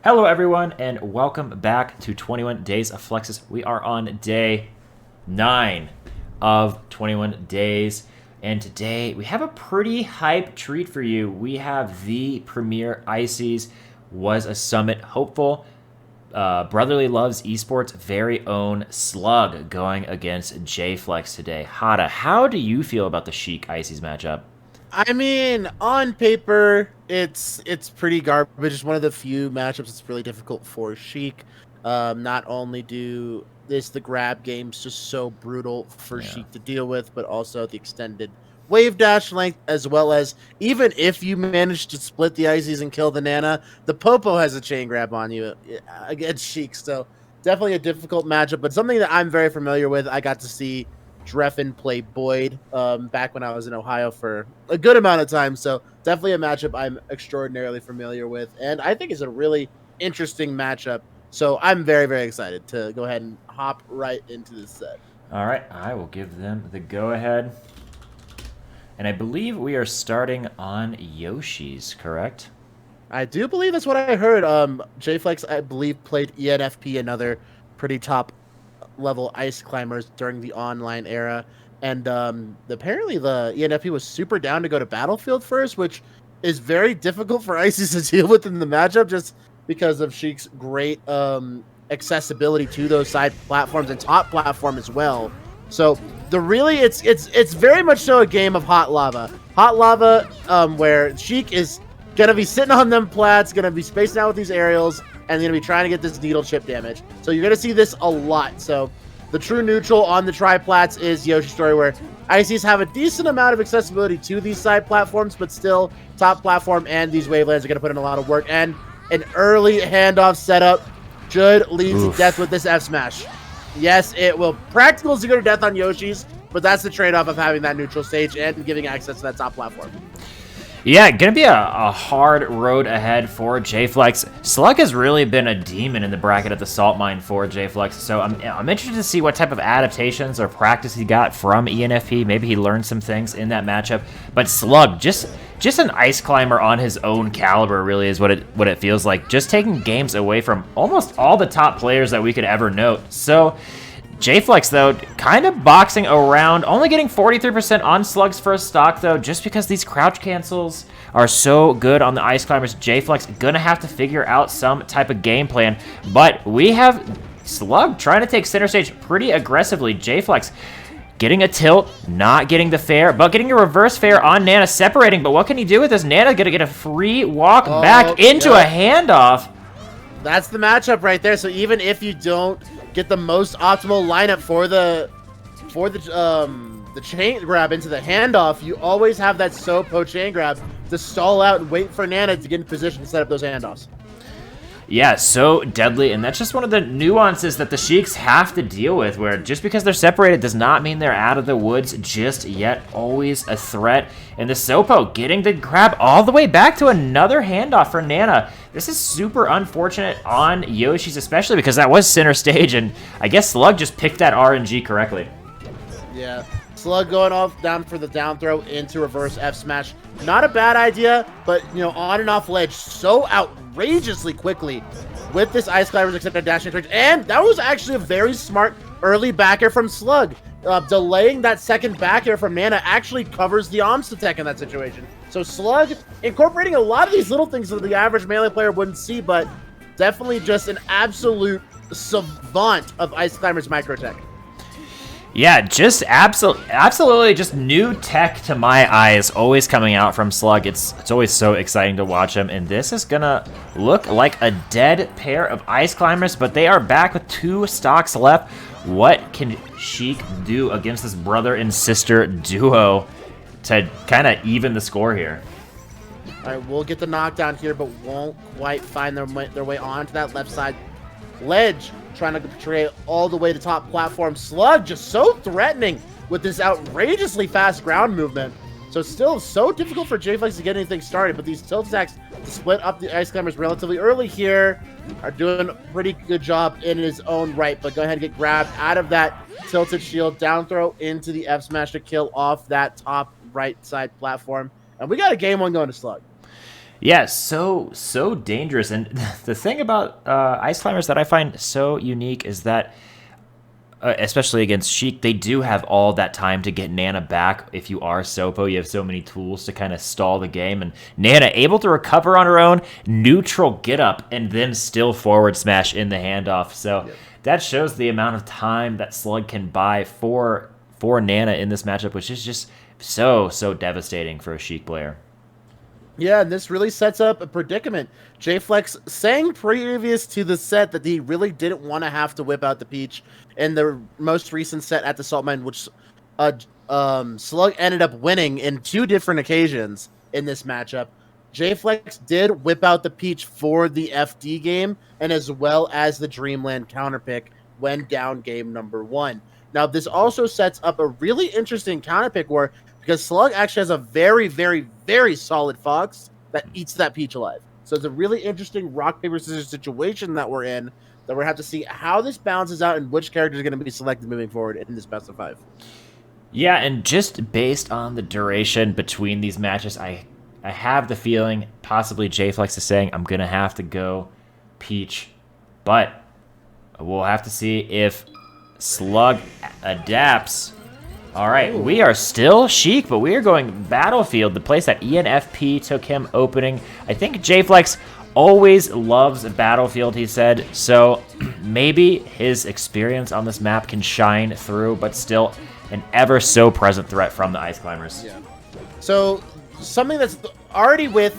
Hello, everyone, and welcome back to 21 Days of Flexes. We are on day 9 of 21 days, and today we have a pretty hype treat for you. We have the premier ICs was a summit hopeful. Brotherly Loves Esports' very own Slug going against JFlex today. Hada, how do you feel about the Sheik ICs matchup? I mean, on paper, it's pretty garbage. It's one of the few matchups that's really difficult for Sheik. Not only do the grab games just so brutal for Yeah. Sheik to deal with, but also the extended wave dash length, as well as even if you manage to split the ices and kill the Nana, the Popo has a chain grab on you against Sheik. So definitely a difficult matchup, but something that I'm very familiar with. I got to see Dreffen play Boyd back when I was in Ohio for a good amount of time. So definitely a matchup I'm extraordinarily familiar with, and I think is a really interesting matchup. So I'm very, very excited to go ahead and hop right into this set. All right, I will give them the go-ahead. And I believe we are starting on Yoshi's, correct? I do believe that's what I heard. JFlex, I believe, played ENFP, another pretty top level ice climbers during the online era. And apparently the ENFP was super down to go to Battlefield first, which is very difficult for ICs to deal with in the matchup just because of Sheik's great accessibility to those side platforms and top platform as well. So it's very much so a game of hot lava. Hot lava where Sheik is gonna be sitting on them plats, gonna be spacing out with these aerials, and gonna be trying to get this needle chip damage. So you're gonna see this a lot. So the true neutral on the tri-plats is Yoshi's Story, where ICs have a decent amount of accessibility to these side platforms, but still top platform and these wavelands are gonna put in a lot of work. And an early handoff setup should lead to death with this F smash. Yes, it will practicals to go to death on Yoshi's, but that's the trade-off of having that neutral stage and giving access to that top platform. Yeah, gonna be a hard road ahead for JFlex. Slug has really been a demon in the bracket at the salt mine for JFlex, so I'm interested to see what type of adaptations or practice he got from ENFP. Maybe he learned some things in that matchup. But Slug, just an ice climber on his own caliber, really is what it feels like. Just taking games away from almost all the top players that we could ever note. So JFlex, though, kind of boxing around, only getting 43% on Slug's first stock, though, just because these crouch cancels are so good on the ice climbers. JFlex gonna have to figure out some type of game plan, but we have Slug trying to take center stage pretty aggressively. JFlex getting a tilt, not getting the fair, but getting a reverse fair on Nana, separating, but what can he do with this? Nana gonna get a free walk back into a handoff. That's the matchup right there. So even if you don't get the most optimal lineup for the chain grab into the handoff, you always have that Sopo chain grab to stall out and wait for Nana to get in position to set up those handoffs. Yeah, so deadly, and that's just one of the nuances that the Sheiks have to deal with, where just because they're separated does not mean they're out of the woods just yet. Always a threat. And the Sopo getting the grab all the way back to another handoff for Nana. This is super unfortunate on Yoshi's, especially because that was center stage, and I guess Slug just picked that RNG correctly. Yeah. Slug going off down for the down throw into reverse F smash. Not a bad idea, but on and off ledge so outrageously quickly with this ice climbers extended dashing range. And that was actually a very smart early back air from Slug. Delaying that second back air from Nana actually covers the Omsta tech in that situation. So Slug incorporating a lot of these little things that the average melee player wouldn't see, but definitely just an absolute savant of ice climbers microtech. Yeah, just absolutely just new tech to my eyes, always coming out from Slug. It's always so exciting to watch him, and this is gonna look like a dead pair of ice climbers, but they are back with 2 stocks left. What can Sheik do against this brother and sister duo to kind of even the score here? All right, we'll get the knockdown here, but won't quite find their way onto that left side ledge, trying to portray all the way to top platform. Slug just so threatening with this outrageously fast ground movement. So still so difficult for JFlex to get anything started, but these tilt attacks to split up the ice climbers relatively early here are doing a pretty good job in his own right. But go ahead and get grabbed out of that tilted shield, down throw into the F smash to kill off that top right side platform. And we got a game 1 going to Slug. Yeah, so dangerous. And the thing about Ice Climbers that I find so unique is that, especially against Sheik, they do have all that time to get Nana back. If you are Sopo, you have so many tools to kind of stall the game. And Nana able to recover on her own, neutral get up, and then still forward smash in the handoff. So that shows the amount of time that Slug can buy for Nana in this matchup, which is just so devastating for a Sheik player. Yeah, and this really sets up a predicament. JFlex saying previous to the set that he really didn't want to have to whip out the Peach in the most recent set at the Salt Mine, which Slug ended up winning in 2 different occasions in this matchup. JFlex did whip out the Peach for the FD game and as well as the Dreamland counterpick when down game number 1. Now, this also sets up a really interesting counterpick war because Slug actually has a very solid Fox that eats that Peach alive. So it's a really interesting rock, paper, scissors situation that we're in, that we're going to have to see how this balances out and which character is going to be selected moving forward in this best of 5. Yeah, and just based on the duration between these matches, I have the feeling possibly JFlex is saying I'm going to have to go Peach, but we'll have to see if Slug adapts. All right, we are still Sheik, but we are going Battlefield, the place that ENFP took him opening. I think JFlex always loves Battlefield, he said, so maybe his experience on this map can shine through, but still an ever so present threat from the Ice Climbers. Yeah. So something that's already with,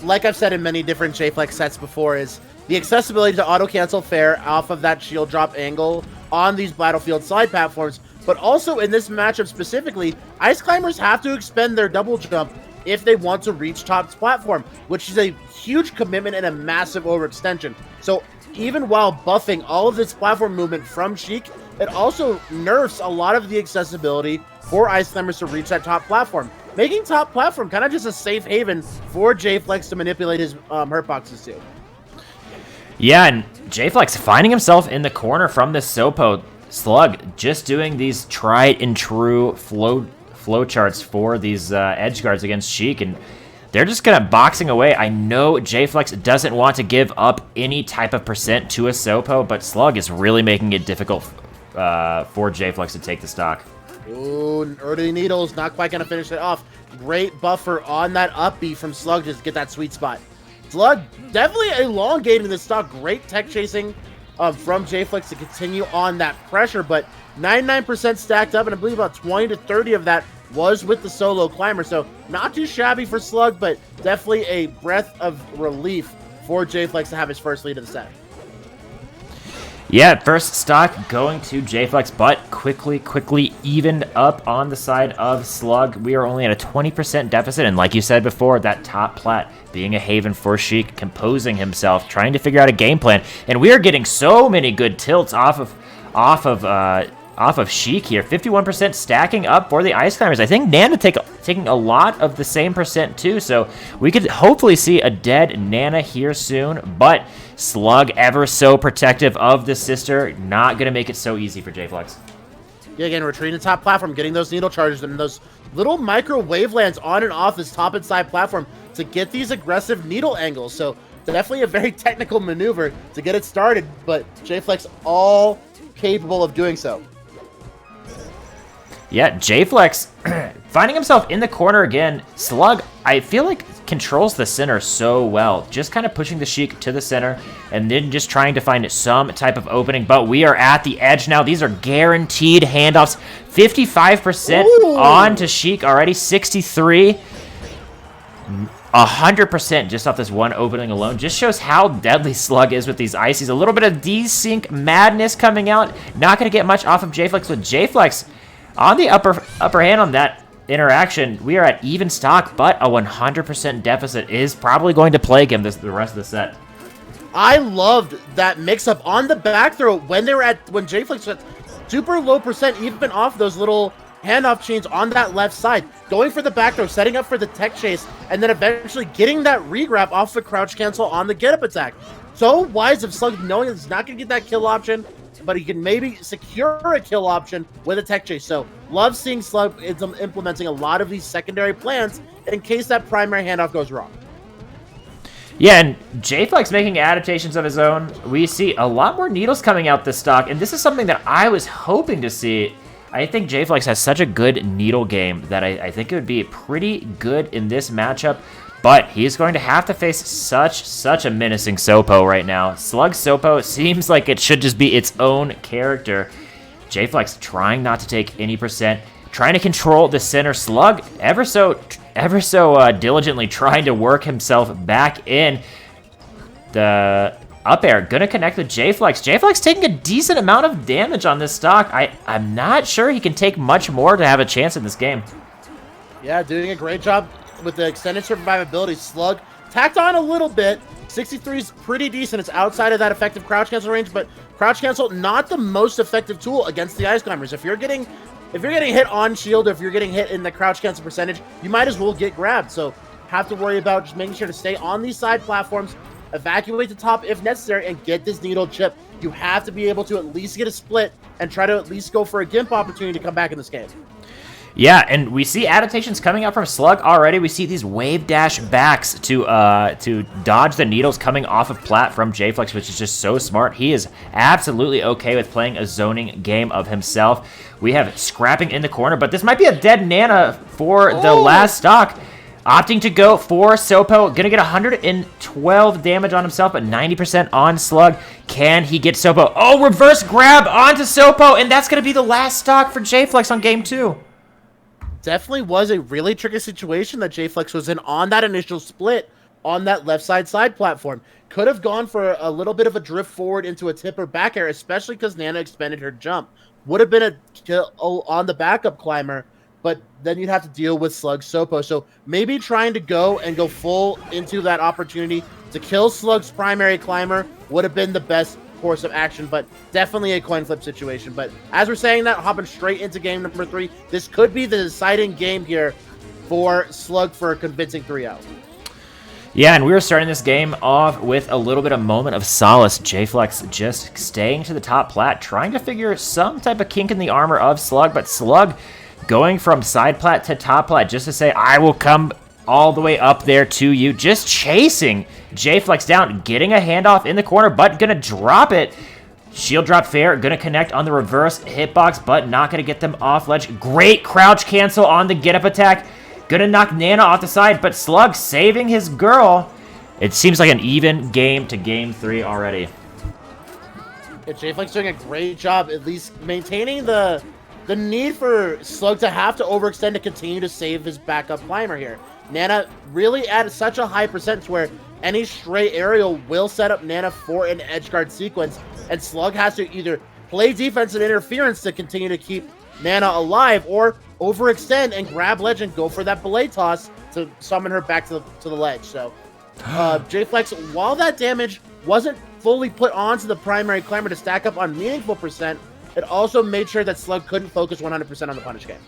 like I've said in many different JFlex sets before, is the accessibility to auto-cancel fair off of that shield drop angle on these Battlefield side platforms. But also in this matchup specifically, Ice Climbers have to expend their double jump if they want to reach top's platform, which is a huge commitment and a massive overextension. So even while buffing all of this platform movement from Sheik, it also nerfs a lot of the accessibility for Ice Climbers to reach that top platform, making top platform kind of just a safe haven for JFlex to manipulate his hurt boxes to. Yeah, and JFlex finding himself in the corner from this Sopo. Slug just doing these tried and true flow charts for these edge guards against Sheik, and they're just kind of boxing away. I know JFlex doesn't want to give up any type of percent to a Sopo, but Slug is really making it difficult for JFlex to take the stock. Ooh, early needles, not quite going to finish it off. Great buffer on that up B from Slug just to get that sweet spot. Slug definitely elongating the stock. Great tech chasing from JFlex to continue on that pressure, but 99% stacked up, and I believe about 20 to 30 of that was with the solo climber, so not too shabby for Slug, but definitely a breath of relief for JFlex to have his first lead of the set. Yeah, first stock going to JFlex, but quickly evened up on the side of Slug. We are only at a 20% deficit, and like you said before, that top plat being a haven for Sheik, composing himself, trying to figure out a game plan, and we are getting so many good tilts off of Sheik here. 51% stacking up for the Ice Climbers. I think Nana taking a lot of the same percent too, so we could hopefully see a dead Nana here soon, but Slug ever so protective of the sister, not going to make it so easy for JFlex. Yeah, again, retreating the top platform, getting those needle charges and those little micro wavelands on and off this top and side platform to get these aggressive needle angles. So definitely a very technical maneuver to get it started, but JFlex all capable of doing so. Yeah, JFlex finding himself in the corner again. Slug, I feel like, controls the center so well. Just kind of pushing the Sheik to the center and then just trying to find some type of opening. But we are at the edge now. These are guaranteed handoffs. 55% on to Sheik already. 63. 100% just off this one opening alone. Just shows how deadly Slug is with these ices. A little bit of desync madness coming out. Not going to get much off of JFlex with JFlex on the upper hand on that interaction. We are at even stock, but a 100% deficit is probably going to plague him the rest of the set. I loved that mix-up on the back throw when JFlex was at super low percent, even off those little handoff chains on that left side, going for the back throw, setting up for the tech chase, and then eventually getting that regrab off the crouch cancel on the get-up attack. So wise of Slug knowing he's not going to get that kill option, but he can maybe secure a kill option with a tech chase. So love seeing Slug implementing a lot of these secondary plans in case that primary handoff goes wrong. Yeah, and JFlex making adaptations of his own. We see a lot more needles coming out this stock, and this is something that I was hoping to see. I think JFlex has such a good needle game that I think it would be pretty good in this matchup, but he's going to have to face such a menacing Sopo right now. Slug Sopo seems like it should just be its own character. JFlex trying not to take any percent, trying to control the center. Slug ever so diligently trying to work himself back in. The up air gonna connect with JFlex. JFlex taking a decent amount of damage on this stock. I'm not sure he can take much more to have a chance in this game. Yeah, doing a great job with the extended survivability. Slug tacked on a little bit. 63 is pretty decent. It's outside of that effective crouch cancel range, but crouch cancel not the most effective tool against the ice climbers. If you're getting hit on shield, if you're getting hit in the crouch cancel percentage, you might as well get grabbed. So have to worry about just making sure to stay on these side platforms, evacuate the top if necessary, and get this needle chip. You have to be able to at least get a split and try to at least go for a gimp opportunity to come back in this game. Yeah, and we see adaptations coming out from Slug already. We see these wave dash backs to dodge the needles coming off of plat from JFlex, which is just so smart. He is absolutely okay with playing a zoning game of himself. We have scrapping in the corner, but this might be a dead Nana for the last stock. Opting to go for Sopo. Gonna get 112 damage on himself, but 90% on Slug. Can he get Sopo? Oh, reverse grab onto Sopo, and that's gonna be the last stock for JFlex on game 2. Definitely was a really tricky situation that JFlex was in on that initial split on that left side platform. Could have gone for a little bit of a drift forward into a tip or back air, especially because Nana expended her jump. Would have been a kill on the backup climber, but then you'd have to deal with Slug Sopo. So maybe trying to go full into that opportunity to kill Slug's primary climber would have been the best course of action, but definitely a coin flip situation. But as we're saying that, hopping straight into game number 3, this could be the deciding game here for Slug for a convincing 3-0. Yeah, and we were starting this game off with a little bit of moment of solace. JFlex just staying to the top plat, trying to figure some type of kink in the armor of Slug, but Slug going from side plat to top plat just to say, I will come all the way up there to you, just chasing JFlex down, getting a handoff in the corner, but gonna drop it. Shield drop fair, gonna connect on the reverse hitbox, but not gonna get them off ledge. Great crouch cancel on the get up attack. Gonna knock Nana off the side, but Slug saving his girl. It seems like an even game to game 3 already. Yeah, JFlex doing a great job at least maintaining the need for Slug to have to overextend to continue to save his backup climber here. Nana really at such a high percentage where any stray aerial will set up Nana for an edgeguard sequence, and Slug has to either play defense and interference to continue to keep Nana alive, or overextend and grab ledge and go for that belay toss to summon her back to the ledge. So JFlex, while that damage wasn't fully put onto the primary climber to stack up on meaningful percent, it also made sure that Slug couldn't focus 100% on the punish game.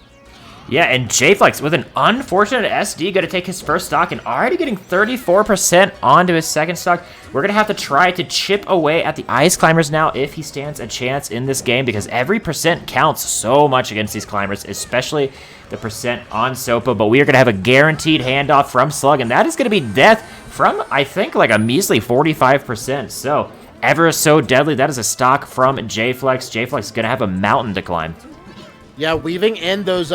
Yeah, and JFlex with an unfortunate SD going to take his first stock and already getting 34% onto his second stock. We're going to have to try to chip away at the ice climbers now if he stands a chance in this game, because every percent counts so much against these climbers, especially the percent on Sopo. But we are going to have a guaranteed handoff from Slug, and that is going to be death from, I think, like a measly 45%. So ever so deadly. That is a stock from JFlex. JFlex is going to have a mountain to climb. Yeah, weaving in those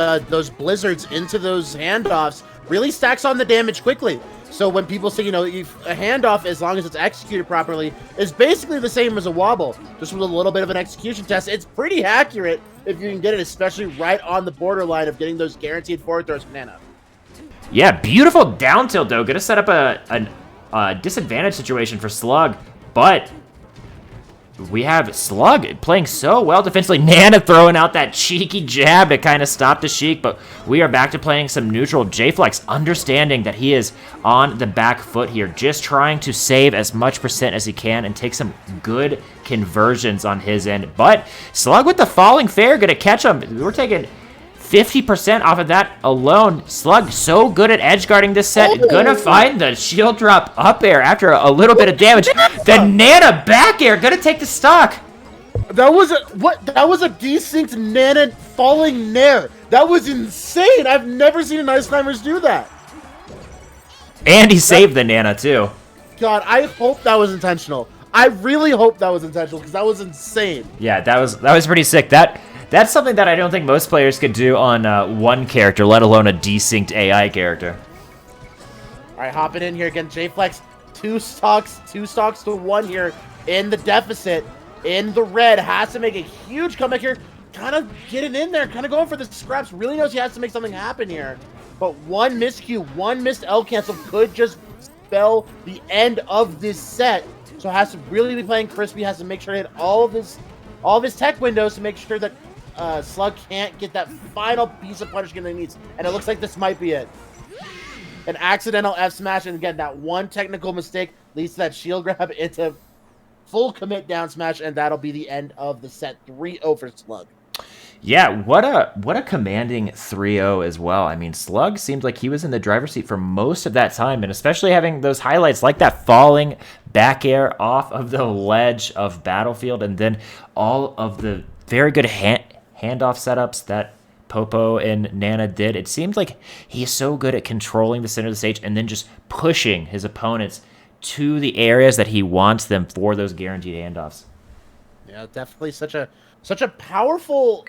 blizzards into those handoffs really stacks on the damage quickly. So when people say, if a handoff, as long as it's executed properly, is basically the same as a wobble, just with a little bit of an execution test. It's pretty accurate if you can get it, especially right on the borderline of getting those guaranteed forward throws from Nana. Yeah, beautiful down tilt, though. Going to set up a disadvantage situation for Slug, but we have Slug playing so well defensively. Nana throwing out that cheeky jab to kind of stop the Sheik, but we are back to playing some neutral. JFlex understanding that he is on the back foot here, just trying to save as much percent as he can and take some good conversions on his end. But Slug with the falling fair, gonna catch him. We're taking 50% off of that alone. Slug so good at edge guarding this set. Gonna find the shield drop up air after a little bit of damage. The Nana back air gonna take the stock. That was a desynced Nana falling nair. That was insane. I've never seen an ice climbers do that. And he saved the Nana too. God, I hope that was intentional. I really hope that was intentional because that was insane. Yeah, that was pretty sick. That's something that I don't think most players could do on one character, let alone a desynced AI character. All right, hopping in here again. JFlex, two stocks to one here in the deficit, in the red. Has to make a huge comeback here. Kind of getting in there, kind of going for the scraps. Really knows he has to make something happen here. But one miscue, one missed L cancel could just spell the end of this set. So has to really be playing crispy. Has to make sure to hit all of his tech windows to make sure that Slug can't get that final piece of punishment that he needs. And it looks like this might be it. An accidental F smash, and again, that one technical mistake leads to that shield grab into full commit down smash, and that'll be the end of the set. 3-0 for Slug. Yeah, what a commanding 3-0 as well. I mean, Slug seemed like he was in the driver's seat for most of that time, and especially having those highlights like that falling back air off of the ledge of Battlefield, and then all of the very good handoff setups that Popo and Nana did. It seems like he's so good at controlling the center of the stage and then just pushing his opponents to the areas that he wants them for those guaranteed handoffs. Yeah, definitely such a powerful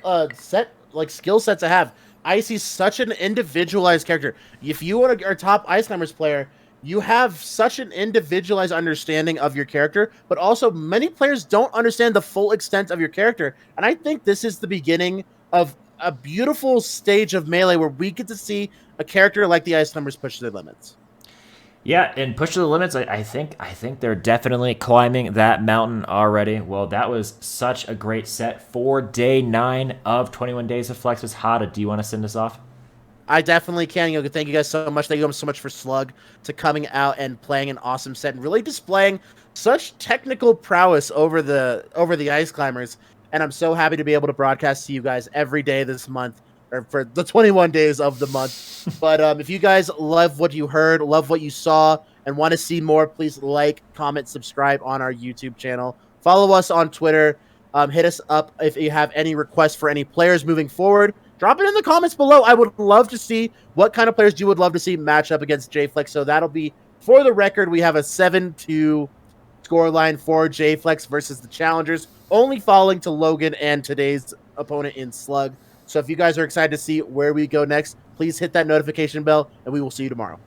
skill set to have. Icy's such an individualized character. If you are a top Ice Climbers player, you have such an individualized understanding of your character, but also many players don't understand the full extent of your character. And I think this is the beginning of a beautiful stage of Melee where we get to see a character like the Ice Climbers push their limits. Yeah, and push to the limits, I think they're definitely climbing that mountain already. Well, that was such a great set for day 9 of 21 Days of Flexmas. Hada, do you want to send us off? I definitely can. Thank you guys so much. Thank you so much for Slug to coming out and playing an awesome set and really displaying such technical prowess over the Ice Climbers. And I'm so happy to be able to broadcast to you guys every day this month, or for the 21 days of the month. But if you guys love what you heard, love what you saw, and want to see more, please like, comment, subscribe on our YouTube channel. Follow us on Twitter. Hit us up if you have any requests for any players moving forward. Drop it in the comments below. I would love to see what kind of players you would love to see match up against JFlex. So that'll be, for the record, we have a 7-2 scoreline for JFlex versus the Challengers, only falling to Logan and today's opponent in Slug. So if you guys are excited to see where we go next, please hit that notification bell, and we will see you tomorrow.